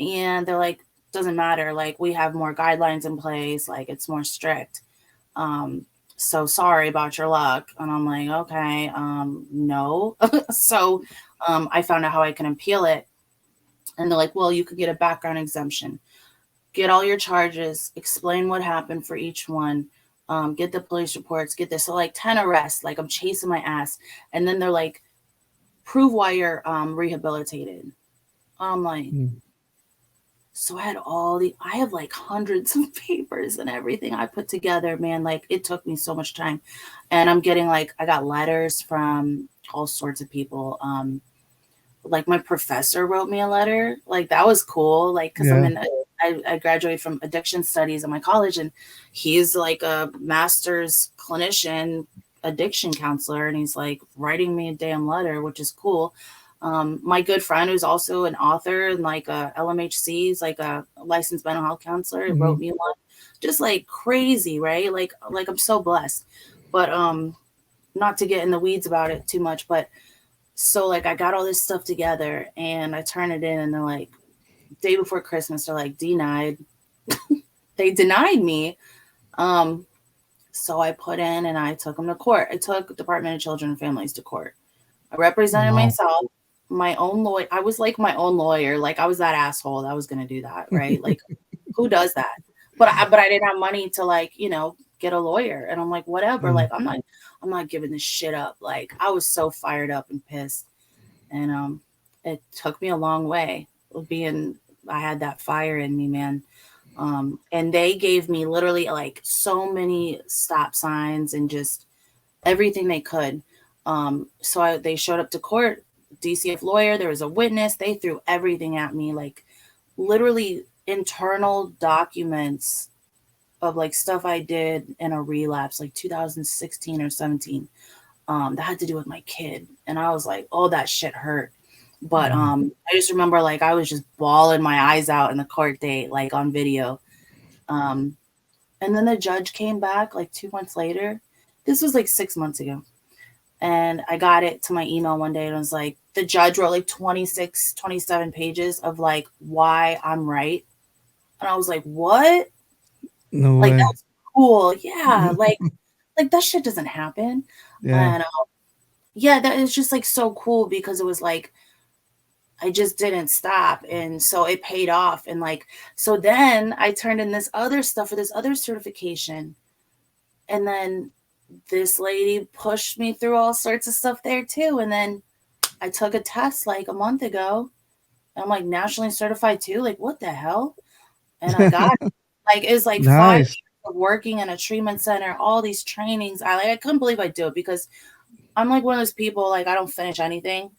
And they're like, doesn't matter. Like, we have more guidelines in place, like it's more strict. Um, so sorry about your luck. And I'm like, okay, no. So I found out how I can appeal it. And they're like, well, you could get a background exemption, get all your charges, explain what happened for each one, get the police reports, get this. So like 10 arrests, like I'm chasing my ass. And then they're like, prove why you're rehabilitated. I'm like, Mm. so I have like hundreds of papers and everything I put together, man. Like it took me so much time. And I'm getting like, I got letters from all sorts of people. Like my professor wrote me a letter. Like that was cool. Like, cause Yeah. I graduated from addiction studies at my college, and he's like a master's clinician, addiction counselor. And he's like writing me a damn letter, which is cool. My good friend who's also an author and like a LMHC, is like a licensed mental health counselor, Hmm. wrote me one, just like crazy, right? Like I'm so blessed. But not to get in the weeds about it too much, but so like I got all this stuff together and I turn it in and they're like, day before Christmas, they're like, denied. They denied me. Um, so I put in and I took them to court. I took Department of Children and Families to court. I represented Wow. myself, my own lawyer. I was like my own lawyer. Like I was that asshole that was gonna do that, right? Like who does that? But I didn't have money to like, get a lawyer. And I'm like, whatever. Mm. Like I'm not giving this shit up. Like I was so fired up and pissed. And it took me a long way. being, I had that fire in me, man. And they gave me literally like so many stop signs and just everything they could. They showed up to court, DCF lawyer, there was a witness, they threw everything at me, like literally internal documents of like stuff I did in a relapse, like 2016 or 17, that had to do with my kid. And I was like, oh, that shit hurt. But I just remember like I was just bawling my eyes out in the court date, like on video. Um, and then the judge came back like 2 months later. This was like 6 months ago. And I got it to my email one day and it was like, the judge wrote like 26, 27 pages of like why I'm right. And I was like, what? No Like, way. that's cool. Yeah. Like that shit doesn't happen. Yeah. And yeah, that is just like so cool because it was like, I just didn't stop. And so it paid off. And like, so then I turned in this other stuff for this other certification. And then this lady pushed me through all sorts of stuff there too. And then I took a test like a month ago. And I'm like nationally certified too. Like, what the hell? And I got it. Like, it was like 5 years Nice. of working in a treatment center, all these trainings. I couldn't believe I do it because I'm like one of those people, like, I don't finish anything.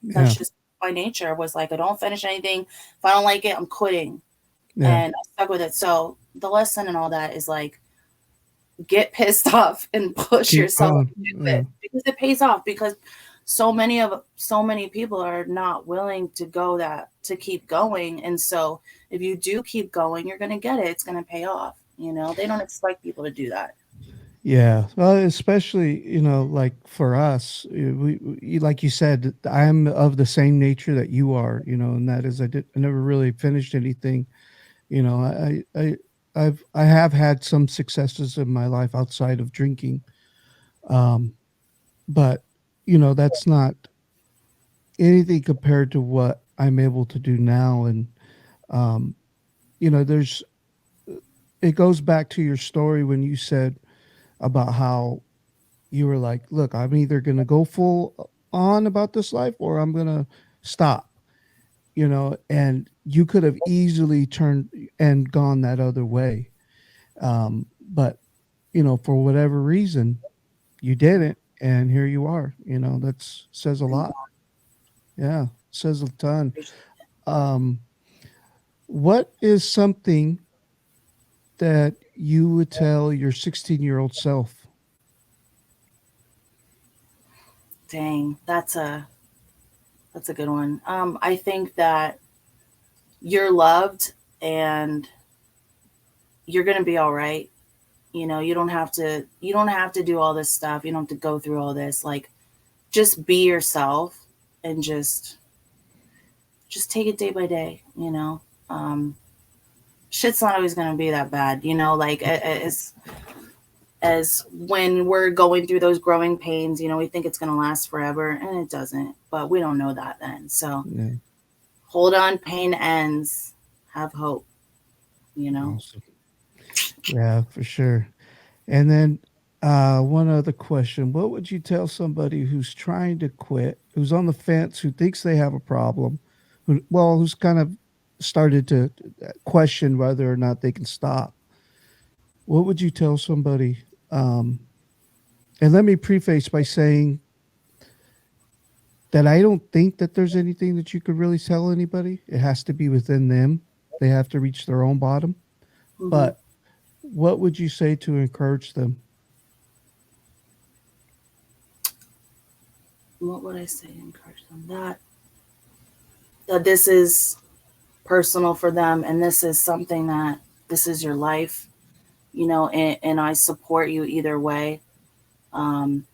Yeah. That's just my nature, was like, I don't finish anything. If I don't like it, I'm quitting. Yeah. And I stuck with it. So the lesson and all that is like, get pissed off and push Keep yourself going. to do Yeah. it because it pays off, because so many people are not willing to go that to keep going. And so if you do keep going, you're going to get it. It's going to pay off. You know, they don't expect people to do that. Yeah. Well, especially, like for us, like you said, I'm of the same nature that you are, and that is I never really finished anything. You know, I have had some successes in my life outside of drinking. Um, but that's not anything compared to what I'm able to do now. And um, there's it goes back to your story when you said about how you were like, look, I'm either going to go full on about this life or I'm going to stop, and you could have easily turned and gone that other way. But, for whatever reason, you didn't. And here you are, that says a lot. Yeah. Says a ton. Um, what is something that you would tell your 16-year-old self? Dang, that's a good one. I think that you're loved and you're going to be all right. You know, you don't have to do all this stuff. You don't have to go through all this. Like, just be yourself and just take it day by day, you know. Um, Shit's not always going to be that bad, you know, like as when we're going through those growing pains, you know, we think it's going to last forever and it doesn't, but we don't know that then. So Yeah. hold on, pain ends, have hope, you know. Awesome. Yeah, for sure. And then one other question. What would you tell somebody who's trying to quit, who's on the fence, who thinks they have a problem, who's kind of started to question whether or not they can stop? What would you tell somebody? Um, and let me preface by saying that I don't think that there's anything that you could really tell anybody. It has to be within them. They have to reach their own bottom. Hmm. But what would you say to encourage them? What would I say to encourage them? That this is personal for them, and this is something that this is your life, you know, and I support you either way. Um,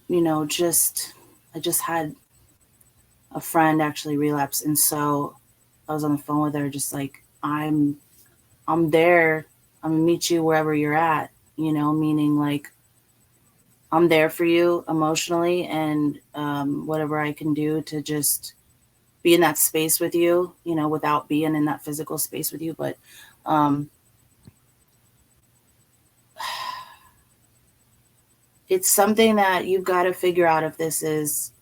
you know, I just had a friend actually relapse, and so I was on the phone with her, just like, I'm there. I'm gonna meet you wherever you're at, you know, meaning like I'm there for you emotionally, and whatever I can do to just be in that space with you, you know, without being in that physical space with you. But um, it's something that you've got to figure out if this is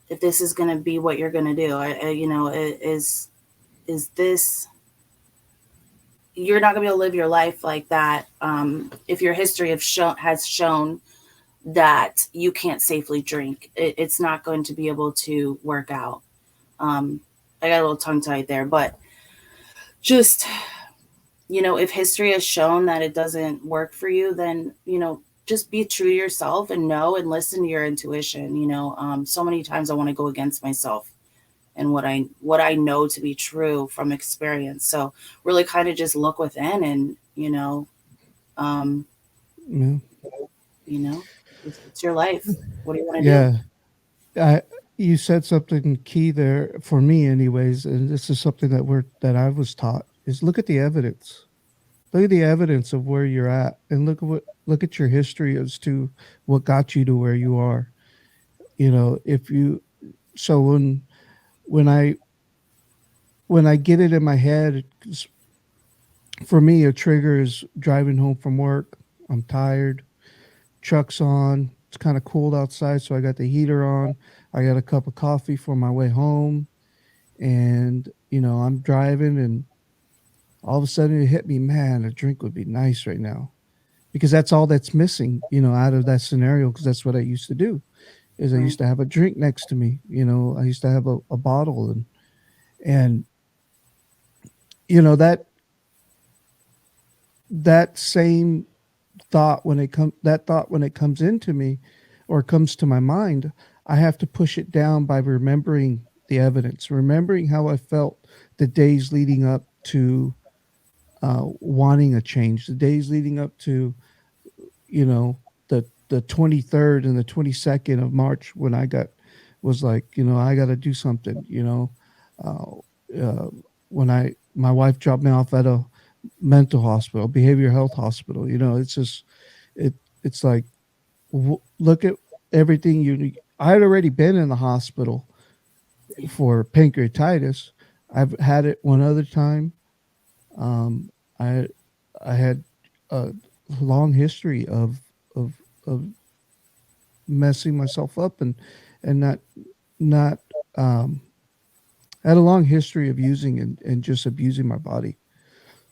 if this is going to be what you're going to do. You know, is this, you're not going to be able to live your life like that if your history has shown that you can't safely drink. It's not going to be able to work out. Um, I got a little tongue tied there, but just, you know, if history has shown that it doesn't work for you, then, you know, just be true to yourself and know and listen to your intuition. You know, so many times I want to go against myself and what I know to be true from experience. So really kind of just look within and, um, Yeah. you know, it's your life. What do you want to do? Yeah. I You said something key there for me anyways, and this is something that I was taught is look at the evidence. Look at the evidence of where you're at and look at your history as to what got you to where you are. You know, if you so when I when I get it in my head, for me a trigger is driving home from work. I'm tired, truck's on. It's kind of cold outside, so I got the heater on. I got a cup of coffee for my way home, and I'm driving, and all of a sudden it hit me, man, a drink would be nice right now, because that's all that's missing, out of that scenario. Because that's what I used to do. Is I Right. used to have a drink next to me. I used to have a bottle, and that that same thought when it comes into me or comes to my mind, I have to push it down by remembering the evidence, remembering how I felt the days leading up to wanting a change, the days leading up to you know the 23rd and the 22nd of March, when I got was like, I got to do something. Uh, uh, when I my wife dropped me off at a mental hospital, behavioral health hospital. It's just it it's like, look at everything I had already been in the hospital Yeah. for pancreatitis. I've had it one other time. Um, I I had a long history of of messing myself up, and not um, I had a long history of using and just abusing my body.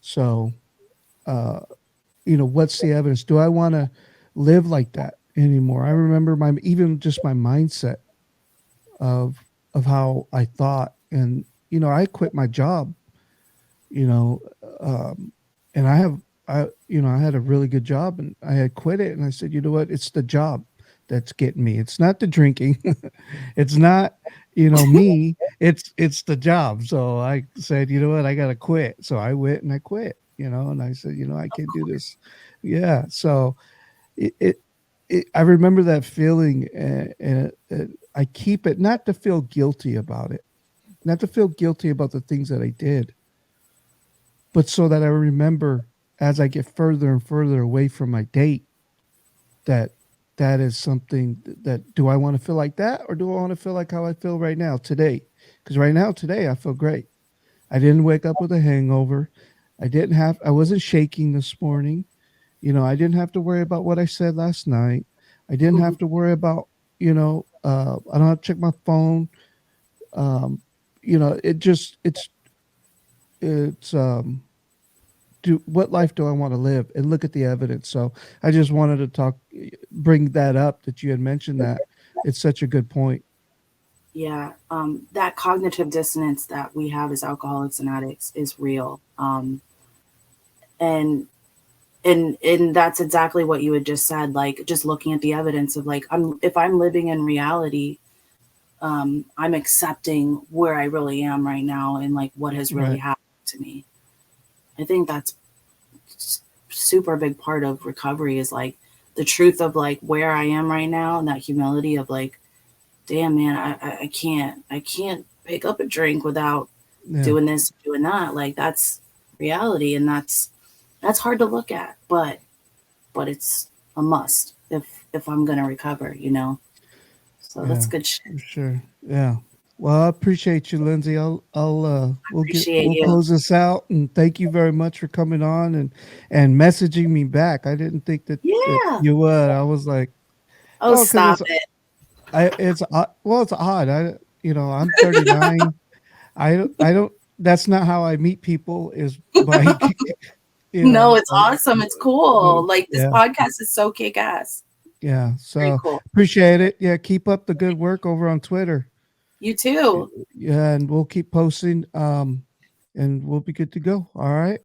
So, uh, what's the evidence? Do I want to live like that anymore? I remember my even just my mindset of how I thought, and I quit my job, you know, um, and I had a really good job, and I had quit it, and I said, you know what, it's the job that's getting me. It's not the drinking, it's not me. It's the job. So I said, you know what, I gotta quit. So I went and I quit. And I said, I can't do this. Yeah. So it, it, I remember that feeling, and I keep it, not to feel guilty about it, not to feel guilty about the things that I did, but so that I remember as I get further and further away from my date, that that is something that, do I want to feel like that, or do I want to feel like how I feel right now today? Because right now today I feel great. I didn't wake up with a hangover. I wasn't shaking this morning. I didn't have to worry about what I said last night. I didn't have to worry about, I don't have to check my phone. Um, it just it's do what life do I want to live, and look at the evidence. So I just wanted to bring that up, that you had mentioned that. It's such a good point. Yeah. That cognitive dissonance that we have as alcoholics and addicts is real. And and that's exactly what you had just said. Like, just looking at the evidence of, like, if I'm living in reality, I'm accepting where I really am right now and like what has really Right. happened to me. I think that's super big part of recovery, is like the truth of like where I am right now, and that humility of like, damn man, I can't pick up a drink without Yeah. doing this, doing that. Like, that's reality, and that's hard to look at, but it's a must if I'm gonna recover. So that's Yeah. good shit. For sure. Yeah. Well, I appreciate you, Lindsay. Appreciate we'll you. close this out, and thank you very much for coming on and messaging me back. I didn't think that Yeah. you would. I was like, Oh, oh, because stop it's it. it's well, it's odd. I'm 39. I don't. That's not how I meet people. Is by No, it's awesome. It's cool. Like this yeah, podcast is so kick ass. yeah. Very So cool. appreciate it. Yeah, keep up the good work over on Twitter. You too. Yeah, and we'll keep posting. And we'll be good to go. All right.